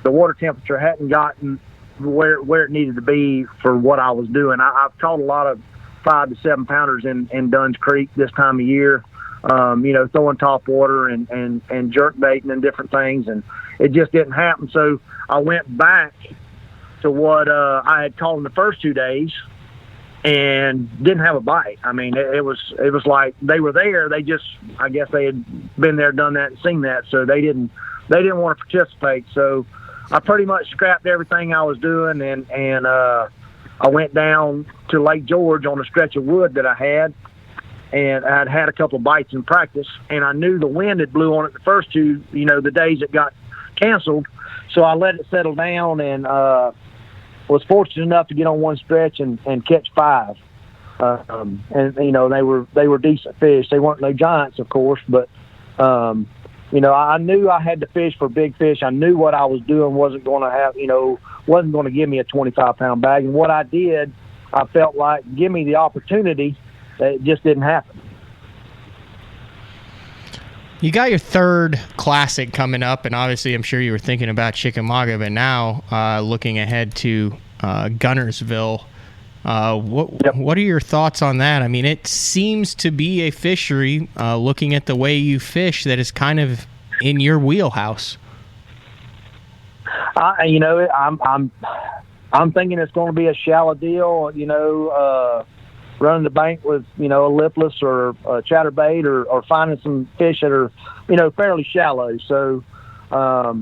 Q: water temperature hadn't gotten where it needed to be for what I was doing. I've caught a lot of 5 to 7 pounders in Dunn's Creek this time of year, throwing top water and jerk baiting and different things, and it just didn't happen. So I went back to what I had caught in the first 2 days and didn't have a bite. I mean, it was like they were there. They just, I guess they had been there, done that, and seen that, so they didn't want to participate. So I pretty much scrapped everything I was doing, and I went down to Lake George on a stretch of wood that I had, and I'd had a couple of bites in practice, and I knew the wind had blew on it the first two, the days it got canceled. So I let it settle down, and was fortunate enough to get on one stretch and catch 5. And they were decent fish. They weren't no giants, of course, but I knew I had to fish for big fish. I knew what I was doing wasn't going to give me a 25-pound bag. And what I did, I felt like give me the opportunity. It just didn't happen.
B: You got your third classic coming up, and obviously I'm sure you were thinking about Chickamauga, but now looking ahead to Gunnersville, what are your thoughts on that? I mean, it seems to be a fishery, looking at the way you fish, that is kind of in your wheelhouse.
Q: I'm thinking it's going to be a shallow deal, running the bank with, a lipless or a chatterbait or finding some fish that are, fairly shallow. So I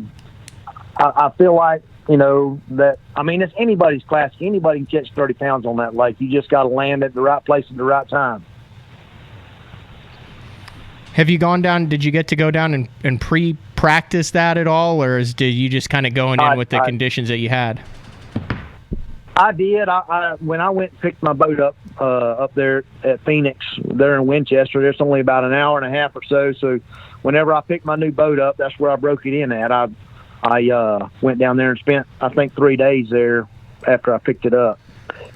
Q: feel like, that, I mean, it's anybody's classic. Anybody can catch 30 pounds on that lake. You just got to land at the right place at the right time.
B: Have you gone down, did you get to go down and pre-practice that at all, or did you just kind of going in with the conditions that you had?
Q: I did. When I went and picked my boat up there at Phoenix, there in Winchester, there's only about an hour and a half or so. So whenever I picked my new boat up, that's where I broke it in at. I went down there and spent, I think, 3 days there after I picked it up.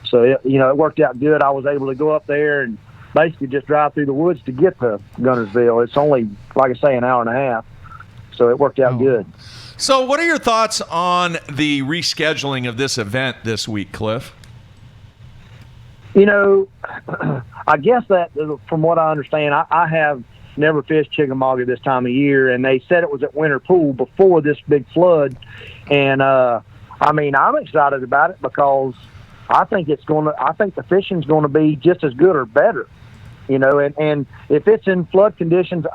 Q: So, it worked out good. I was able to go up there and basically just drive through the woods to get to Gunnersville. It's only, like I say, an hour and a half. So it worked out good.
A: So what are your thoughts on the rescheduling of this event this week, Cliff?
Q: I guess that, from what I understand, I have never fished Chickamauga this time of year, and they said it was at Winter Pool before this big flood. And, I'm excited about it because I think the fishing's going to be just as good or better, and if it's in flood conditions,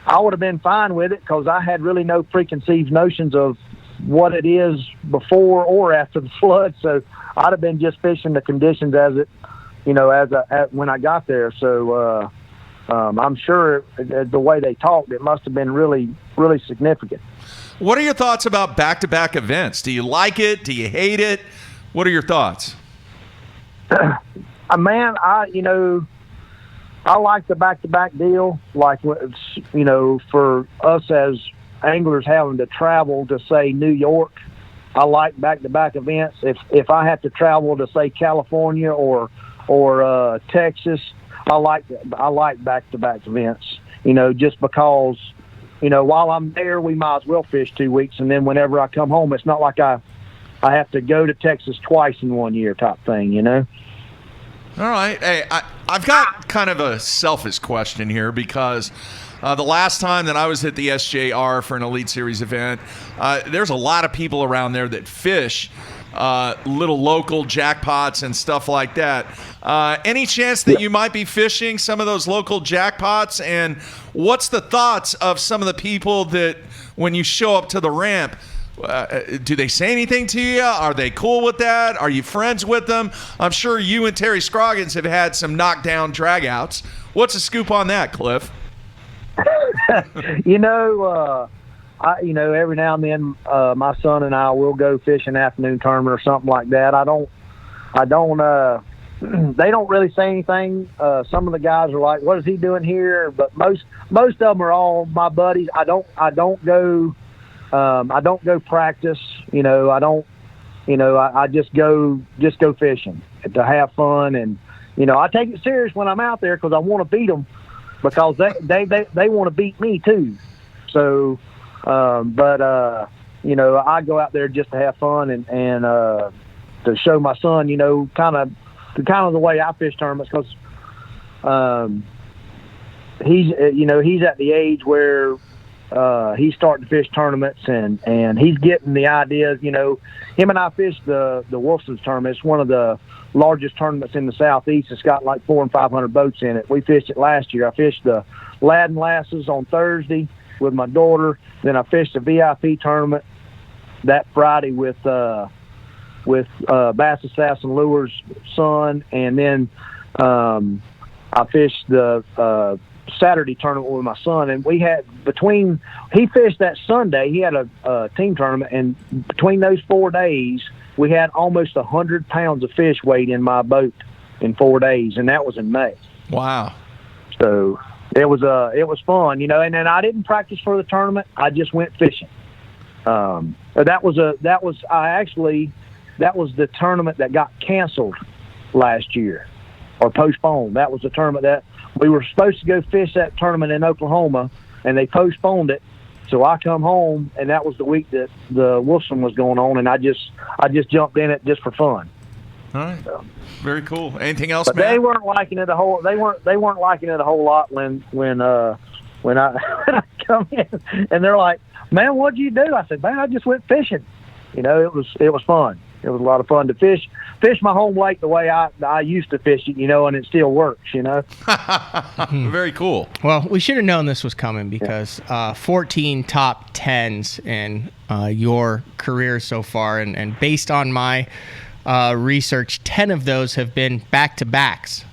Q: I would have been fine with it because I had really no preconceived notions of what it is before or after the flood. So I'd have been just fishing the conditions as it, when I got there. So I'm sure the way they talked, it must have been really, really significant.
A: What are your thoughts about back-to-back events? Do you like it? Do you hate it? What are your thoughts?
Q: Man, I like the back-to-back deal. Like, for us as anglers having to travel to, say, New York, I like back-to-back events. If I have to travel to, say, California or Texas, I like back-to-back events. Just because, while I'm there, we might as well fish 2 weeks, and then whenever I come home, it's not like I have to go to Texas twice in 1 year type thing.
A: All right. Hey, I've got kind of a selfish question here because the last time that I was at the SJR for an Elite Series event, there's a lot of people around there that fish little local jackpots and stuff like that. Any chance that you might be fishing some of those local jackpots? And what's the thoughts of some of the people that when you show up to the ramp, do they say anything to you? Are they cool with that? Are you friends with them? I'm sure you and Terry Scroggins have had some knockdown dragouts. What's the scoop on that, Cliff?
Q: Every now and then, my son and I will go fish an afternoon tournament or something like that. They don't really say anything. Some of the guys are like, "What is he doing here?" But most of them are all my buddies. I don't go practice. I just go fishing to have fun, and I take it serious when I'm out there because I want to beat them because they want to beat me too. So, I go out there just to have fun and to show my son, kind of the way I fish tournaments because he's at the age where he's starting to fish tournaments and he's getting the ideas. Him and I fished the Wilson's tournament. It's one of the largest tournaments in the Southeast. It's got like 400 and 500 boats in it. We fished it last year. I fished the Lad and Lasses on Thursday with my daughter. Then I fished the VIP tournament that Friday with Bass Assassin Lure's son, and then I fished the Saturday tournament with my son, and we had he fished that Sunday. He had a team tournament, and between those 4 days, we had almost 100 pounds of fish weight in my boat in 4 days, and that was in May. Wow! So it was fun, and then I didn't practice for the tournament. I just went fishing. That was the tournament that got canceled last year or postponed. That was the tournament that we were supposed to go fish that tournament in Oklahoma, and they postponed it. So I come home, and that was the week that the Wilson was going on, and I just jumped in it just for fun.
A: All right, very cool. Anything else,
Q: but
A: Matt?
Q: They weren't liking it a whole. They weren't liking it a whole lot when I when I come in, and they're like, "Man, what'd you do?" I said, "Man, I just went fishing." It was fun. It was a lot of fun to fish my home lake the way I used to fish it, and it still works,
A: Very cool.
B: Well, we should have known this was coming because 14 top 10s in your career so far, and based on my research, 10 of those have been back-to-backs,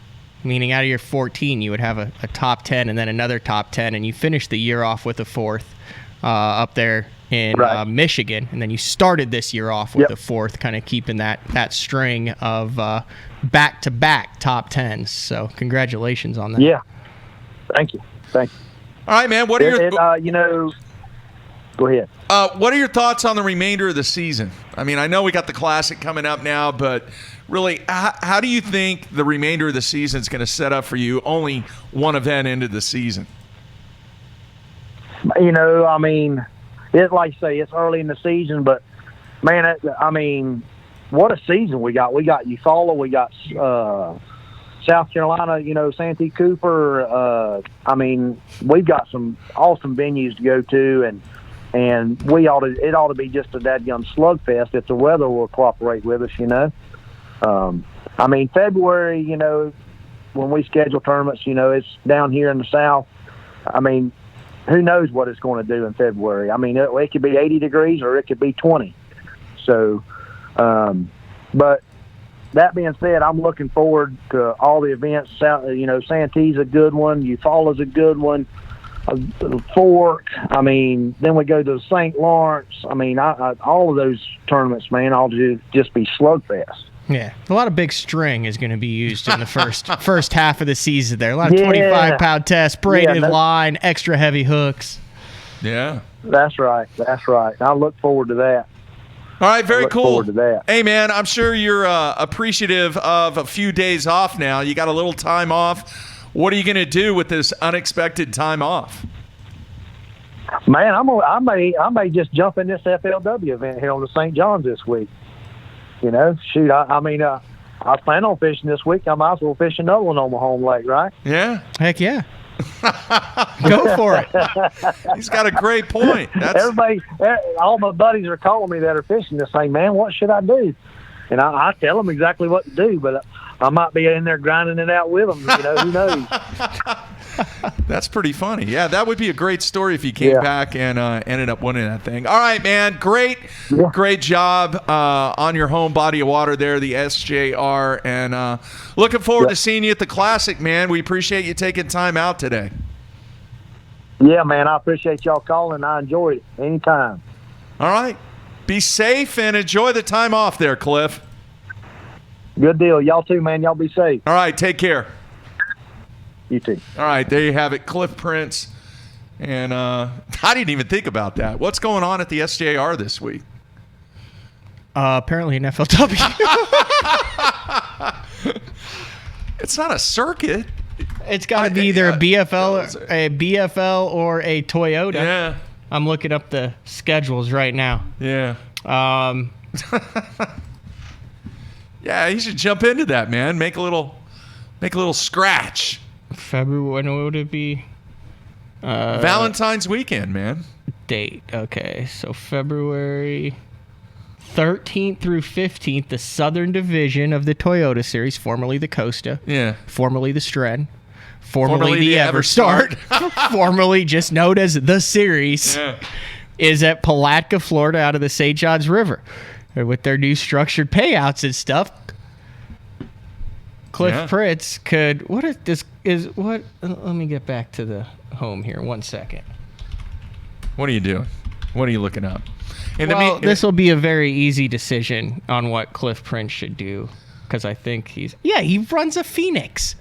B: meaning out of your 14, you would have a top 10 and then another top 10, and you finished the year off with a fourth up there in Michigan, and then you started this year off with the fourth, kind of keeping that string of back-to-back top 10s. So congratulations on that.
Q: Yeah. Thank you.
A: All right, man. What are your
Q: go ahead.
A: What are your thoughts on the remainder of the season? I mean, I know we got the Classic coming up now, but really, how do you think the remainder of the season is going to set up for you? Only one event into the season.
Q: I mean, like you say, it's early in the season, but man, what a season we got. We got Eufaula, we got South Carolina, Santee Cooper. We've got some awesome venues to go to, and it ought to be just a dadgum slugfest if the weather will cooperate with us. February, when we schedule tournaments, it's down here in the South. who knows what it's going to do in February. I mean, it could be 80 degrees or it could be 20. So, but that being said, I'm looking forward to all the events. Santee's a good one. Eufaula's a good one. Fork. I mean, then we go to St. Lawrence. I mean, all of those tournaments, man, I'll just be slugfest.
B: Yeah, a lot of big string is going to be used in the first half of the season there. A lot of 25-pound tests, braided line, extra heavy hooks.
A: Yeah.
Q: That's right. I look forward to that.
A: All right, very cool.
Q: Forward to that.
A: Hey, man, I'm sure you're appreciative of a few days off now. You got a little time off. What are you going to do with this unexpected time off?
Q: Man, I may just jump in this FLW event here on the St. John's this week. Shoot, I plan on fishing this week. I might as well fish another one on my home lake, right?
A: Yeah.
B: Heck yeah. Go for it.
A: He's got a great point.
Q: Everybody, all my buddies are calling me that are fishing this thing, man, what should I do? And I tell them exactly what to do, but I might be in there grinding it out with them. Who knows?
A: That's pretty funny. Yeah, that would be a great story if you came back and ended up winning that thing. All right, man. Great job on your home body of water there, the SJR. And looking forward to seeing you at the Classic, man. We appreciate you taking time out today.
Q: Yeah, man. I appreciate y'all calling. I enjoyed it anytime.
A: All right. Be safe and enjoy the time off there, Cliff.
Q: Good deal. Y'all too, man. Y'all be safe.
A: All right. Take care.
Q: You too.
A: All right, there you have it, Cliff Prince. And I didn't even think about that. What's going on at the SJR this week?
B: Apparently an FLW.
A: It's not a circuit.
B: It's got to be either a BFL or a Toyota.
A: Yeah.
B: I'm looking up the schedules right now.
A: Yeah. Yeah, you should jump into that, man. Make a little scratch.
B: February, when would it be?
A: Valentine's weekend, man.
B: Date. Okay, so February 13th through 15th, the Southern Division of the Toyota Series, formerly the Costa.
A: Yeah.
B: Formerly the Stren. Formerly the Everstart. Formerly just known as the Series.
A: Yeah.
B: Is at Palatka, Florida, out of the St. Johns River. With their new structured payouts and stuff. Cliff Prince could. What if this is what? Let me get back to the home here. 1 second.
A: What are you doing? What are you looking up?
B: This will be a very easy decision on what Cliff Prince should do, because I think he runs a Phoenix.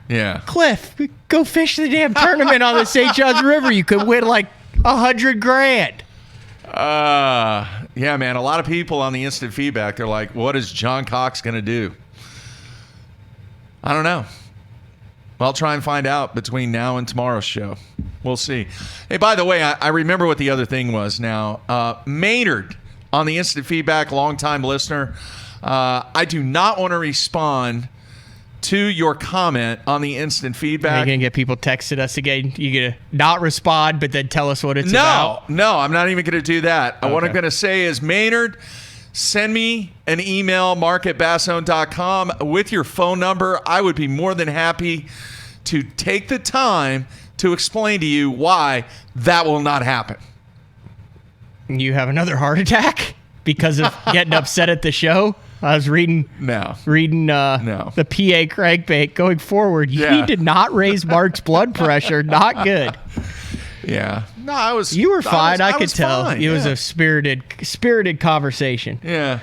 A: Yeah.
B: Cliff, go fish the damn tournament on the St. Johns River. You could win like $100,000.
A: Yeah, man. A lot of people on the instant feedback, they're like, "What is John Cox going to do?" I don't know. I'll try and find out between now and tomorrow's show. We'll see. Hey, by the way, I remember what the other thing was now. Maynard on the instant feedback, longtime listener. I do not want to respond to your comment on the instant feedback.
B: You're going to get people texting us again. You're going to not respond, but then tell us what it's about?
A: No, I'm not even going to do that. Okay. What I'm going to say is, Maynard, send me an email, mark@bassone.com, with your phone number. I would be more than happy to take the time to explain to you why that will not happen.
B: You have another heart attack because of getting upset at the show? I was reading the PA crankbait going forward. You need to not raise Mark's blood pressure. Not good.
A: Yeah. No,
B: You were fine. I could tell.
A: Fine.
B: It was a spirited conversation.
A: Yeah.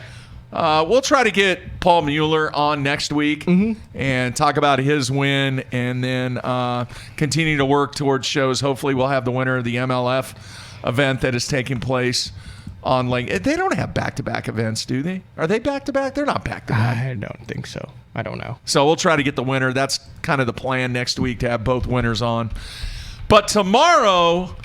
A: We'll try to get Paul Mueller on next week and talk about his win, and then continue to work towards shows. Hopefully we'll have the winner of the MLF event that is taking place on Lake. They don't have back-to-back events, do they? Are they back-to-back? They're not back-to-back.
B: I don't think so. I don't know.
A: So we'll try to get the winner. That's kind of the plan next week, to have both winners on. But tomorrow,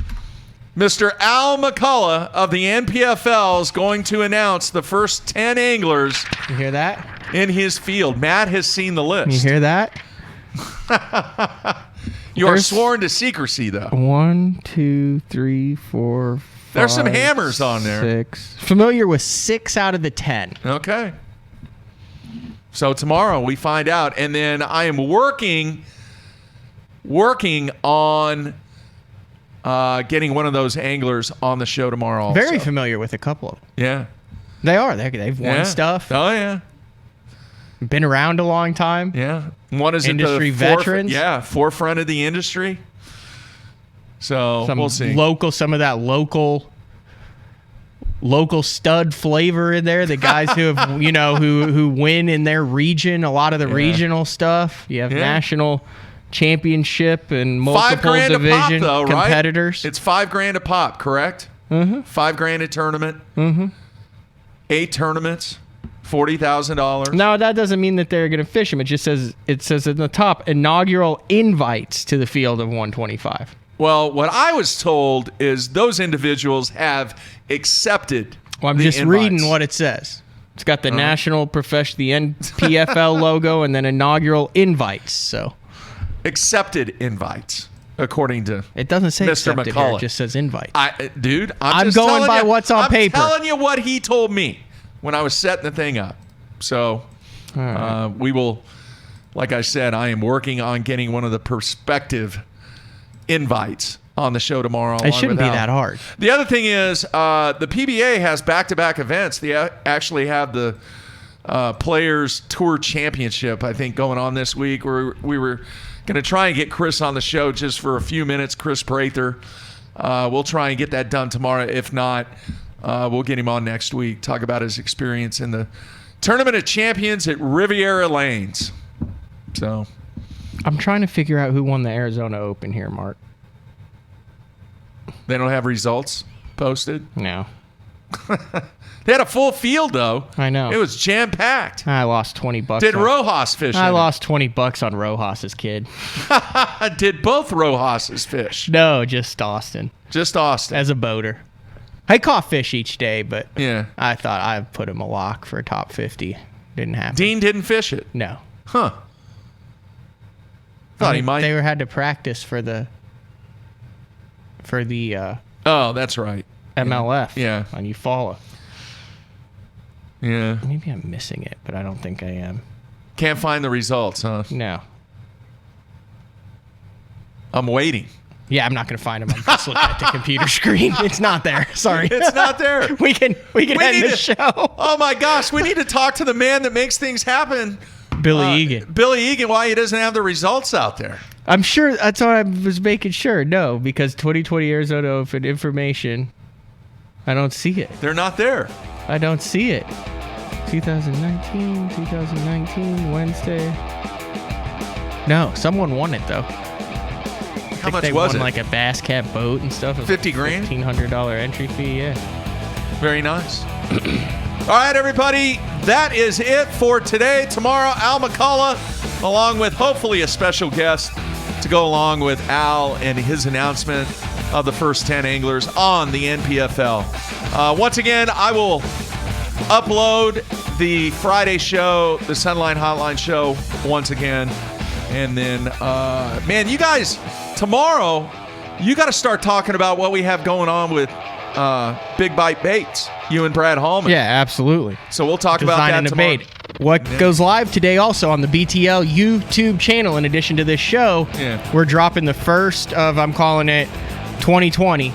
A: Mr. Al McCullough of the NPFL is going to announce the first 10 anglers.
B: You hear that?
A: In his field. Matt has seen the list.
B: You hear that?
A: You are sworn to secrecy, though.
B: 1, 2, 3, 4, 5.
A: There's some hammers on there.
B: 6. Familiar with 6 out of the 10.
A: Okay. So tomorrow we find out, and then I am working on getting one of those anglers on the show tomorrow. Also.
B: Very familiar with a couple of them.
A: Yeah.
B: They are. They've won stuff.
A: Oh, yeah.
B: Been around a long time.
A: Yeah. One is
B: industry
A: at the
B: veterans.
A: Forefront of the industry. So we'll see.
B: Some of that local stud flavor in there. The guys who have, who win in their region. A lot of the regional stuff. You have national championship and multiple division
A: $5,000 a pop, though,
B: competitors.
A: Right? It's $5,000 a pop, correct?
B: Mm-hmm.
A: $5,000 a tournament.
B: Mm-hmm.
A: 8 tournaments. $40,000.
B: No, that doesn't mean that they're going to fish them. It says in the top, inaugural invites to the field of 125.
A: Well, what I was told is those individuals have accepted.
B: Well, I'm just reading what it says. It's got the national profession, the NPFL logo, and then inaugural invites. So,
A: accepted invites, according to
B: it doesn't say
A: Mr.
B: accepted
A: McCullough.
B: Here, it just says invite.
A: I'm
B: just going by what's on paper.
A: I'm telling you what he told me when I was setting the thing up. So, we will, like I said, I am working on getting one of the prospective invites on the show tomorrow.
B: It shouldn't be that hard.
A: The other thing is the PBA has back-to-back events. They actually have the Players Tour Championship, I think, going on this week. We were going to try and get Chris on the show just for a few minutes, Chris Prather. We'll try and get that done tomorrow. If not, we'll get him on next week, talk about his experience in the Tournament of Champions at Riviera Lanes. So,
B: I'm trying to figure out who won the Arizona Open here, Mark.
A: They don't have results posted?
B: No.
A: They had a full field, though.
B: I know.
A: It was jam-packed.
B: I lost $20.
A: Did Rojas fish?
B: I lost $20 on Rojas's kid.
A: Did both Rojas's fish?
B: No, just Austin.
A: Just Austin.
B: As a boater. I caught fish each day, but
A: yeah,
B: I thought I'd put him a lock for a top 50. Didn't happen.
A: Dean didn't fish it?
B: No.
A: Huh. Thought he might.
B: They had to practice for the
A: oh, that's right.
B: MLF.
A: Yeah.
B: On Eufaula.
A: Yeah.
B: Maybe I'm missing it, but I don't think I am.
A: Can't find the results, huh?
B: No.
A: I'm waiting.
B: Yeah, I'm not going to find them. I'm just looking at the computer screen. It's not there. Sorry.
A: It's not there.
B: we can end the show.
A: Oh, my gosh. We need to talk to the man that makes things happen.
B: Billy Egan.
A: Billy Egan, why he doesn't have the results out there.
B: I'm sure. That's what I was making sure. No, because 2020 Arizona Open information, I don't see it.
A: They're not there.
B: I don't see it. 2019, Wednesday. No, someone won it, though.
A: How much
B: they
A: was
B: won
A: it?
B: like a Bass Cat boat and stuff.
A: $50,000?
B: $1,500 entry fee, yeah.
A: Very nice. All right, everybody. That is it for today. Tomorrow, Al McCullough, along with hopefully a special guest to go along with Al and his announcement of the first 10 anglers on the NPFL. Once again, I will upload the Friday show, the Sunline Hotline show, once again. And then, man, you guys, tomorrow, you got to start talking about what we have going on with Big Bite Baits, you and Brad Hallman.
B: Yeah, absolutely.
A: So we'll talk about that tomorrow.
B: What goes live today also on the BTL YouTube channel, in addition to this show, we're dropping the first of, I'm calling it 2020,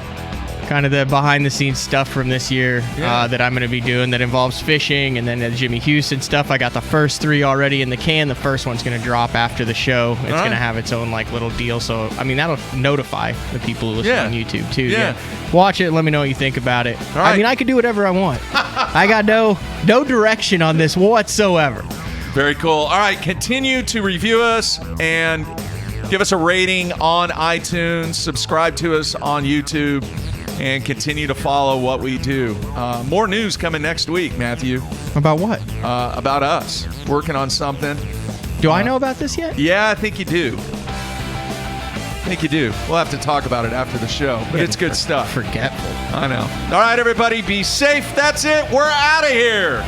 B: kind of the behind-the-scenes stuff from this year that I'm going to be doing that involves fishing, and then the Jimmy Houston stuff. I got the first 3 already in the can. The first one's going to drop after the show. It's going to have its own like little deal. So, I mean, that'll notify the people who listen on YouTube, too. Yeah. Watch it. Let me know what you think about it. I mean, I can do whatever I want. I got no direction on this whatsoever.
A: Very cool. All right, continue to review us and give us a rating on iTunes. Subscribe to us on YouTube. And continue to follow what we do. More news coming next week, Matthew.
B: About what?
A: About us. Working on something.
B: Do I know about this yet?
A: Yeah, I think you do. We'll have to talk about it after the show. But it's good stuff.
B: Forgetful.
A: I know. All right, everybody, be safe. That's it. We're out of here.